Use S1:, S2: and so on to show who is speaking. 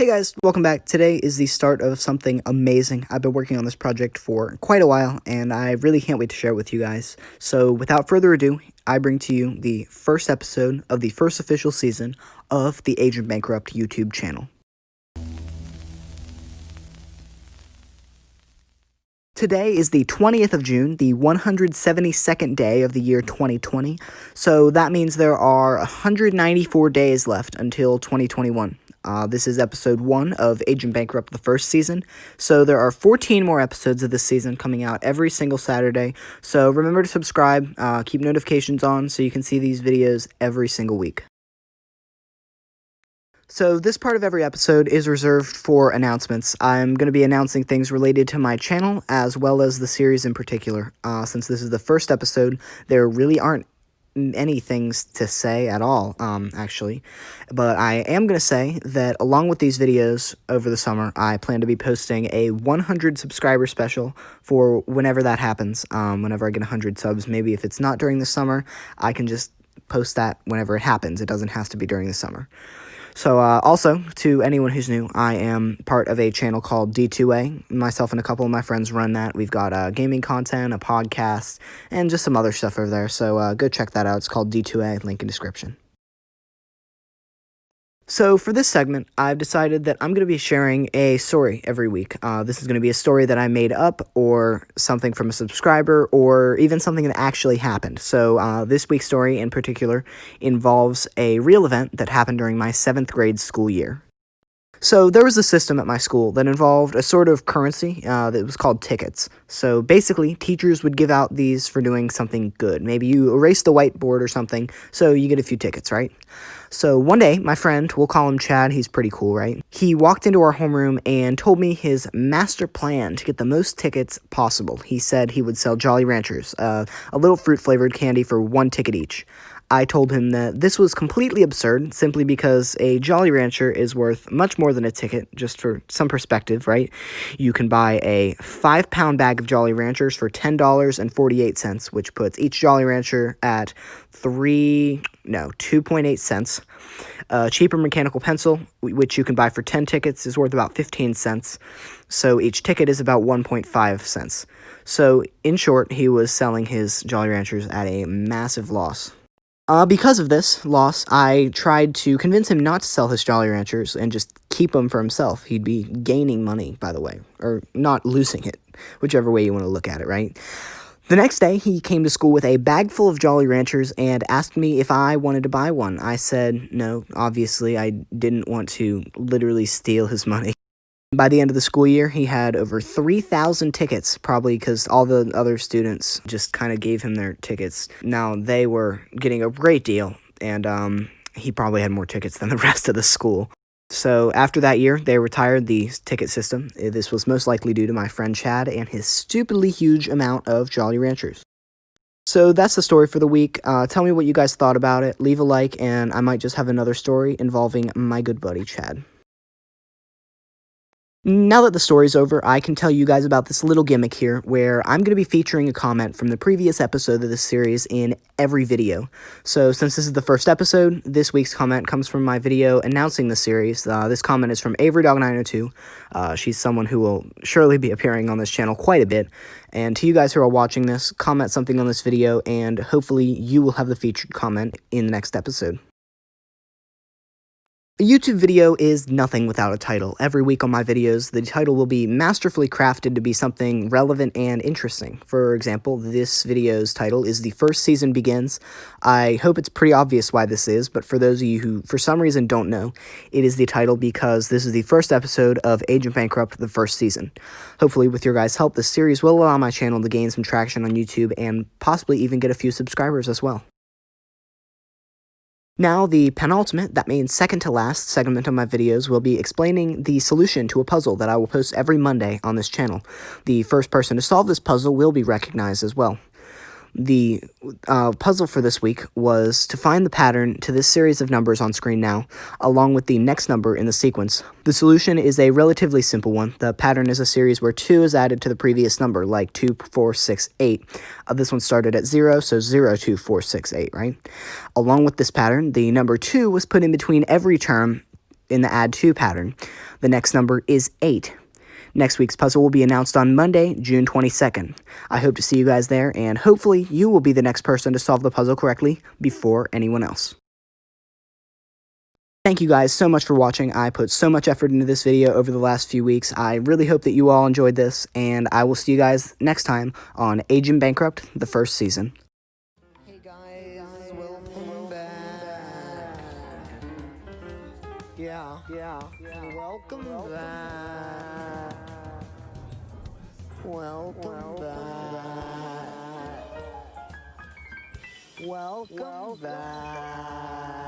S1: Hey guys, welcome back. Today is the start of something amazing. I've been working on this project for quite a while, and I really can't wait to share it with you guys. So without further ado, I bring to you the first episode of the first official season of the Agent Bankrupt YouTube channel. Today is the 20th of June, the 172nd day of the year 2020, so that means there are 194 days left until 2021. This is episode 1 of Agent Bankrupt, the first season, so there are 14 more episodes of this season coming out every single Saturday, so remember to subscribe, keep notifications on so you can see these videos every single week. So this part of every episode is reserved for announcements. I'm going to be announcing things related to my channel as well as the series in particular. Since this is the first episode, there really aren't any things to say at all, actually. But I am going to say that along with these videos over the summer, I plan to be posting a 100 subscriber special for whenever that happens, whenever I get 100 subs. Maybe if it's not during the summer, I can just post that whenever it happens. It doesn't have to be during the summer. So, also, to anyone who's new, I am part of a channel called D2A. Myself and a couple of my friends run that. We've got gaming content, a podcast, and just some other stuff over there. So, go check that out. It's called D2A, link in description. So for this segment, I've decided that I'm going to be sharing a story every week. This is going to be a story that I made up, or something from a subscriber, or even something that actually happened. So this week's story in particular involves a real event that happened during my 7th grade school year. So there was a system at my school that involved a sort of currency that was called tickets. So basically, teachers would give out these for doing something good. Maybe you erased the whiteboard or something, so you get a few tickets, right? So one day, my friend, we'll call him Chad, he's pretty cool, right? He walked into our homeroom and told me his master plan to get the most tickets possible. He said he would sell Jolly Ranchers, a little fruit-flavored candy for 1 ticket each. I told him that this was completely absurd, simply because a Jolly Rancher is worth much more than a ticket, just for some perspective, right? You can buy a 5-pound bag of Jolly Ranchers for $10.48, which puts each Jolly Rancher at 2.8 cents. A cheaper mechanical pencil, which you can buy for 10 tickets, is worth about 15 cents. So each ticket is about 1.5 cents. So, in short, he was selling his Jolly Ranchers at a massive loss. Because of this loss, I tried to convince him not to sell his Jolly Ranchers and just keep them for himself. He'd be gaining money, by the way, or not losing it, whichever way you want to look at it, right? The next day, he came to school with a bag full of Jolly Ranchers and asked me if I wanted to buy one. I said no, obviously. I didn't want to literally steal his money. By the end of the school year, he had over 3,000 tickets, probably because all the other students just kind of gave him their tickets. Now, they were getting a great deal, and he probably had more tickets than the rest of the school. So after that year, they retired the ticket system. This was most likely due to my friend Chad and his stupidly huge amount of Jolly Ranchers. So that's the story for the week. Tell me what you guys thought about it. Leave a like, and I might just have another story involving my good buddy Chad. Now that the story's over, I can tell you guys about this little gimmick here, where I'm going to be featuring a comment from the previous episode of this series in every video. So since this is the first episode, this week's comment comes from my video announcing the series. This comment is from AveryDog902. She's someone who will surely be appearing on this channel quite a bit. And to you guys who are watching this, comment something on this video, and hopefully you will have the featured comment in the next episode. A YouTube video is nothing without a title. Every week on my videos, the title will be masterfully crafted to be something relevant and interesting. For example, this video's title is The First Season Begins. I hope it's pretty obvious why this is, but for those of you who for some reason don't know, it is the title because this is the first episode of Agent Bankrupt, the first season. Hopefully, with your guys' help, this series will allow my channel to gain some traction on YouTube and possibly even get a few subscribers as well. Now, the penultimate, that means second to last, segment of my videos will be explaining the solution to a puzzle that I will post every Monday on this channel. The first person to solve this puzzle will be recognized as well. The puzzle for this week was to find the pattern to this series of numbers on screen now, along with the next number in the sequence. The solution is a relatively simple one. The pattern is a series where 2 is added to the previous number, like 2, 4, 6, 8. This one started at 0, so 0, 2, 4, 6, 8, right? Along with this pattern, the number 2 was put in between every term in the add 2 pattern. The next number is 8. Next week's puzzle will be announced on Monday, June 22nd. I hope to see you guys there, and hopefully you will be the next person to solve the puzzle correctly before anyone else. Thank you guys so much for watching. I put so much effort into this video over the last few weeks. I really hope that you all enjoyed this, and I will see you guys next time on Agent Bankrupt, the first season. Hey guys, welcome back. Yeah, welcome back. Welcome back. Welcome back.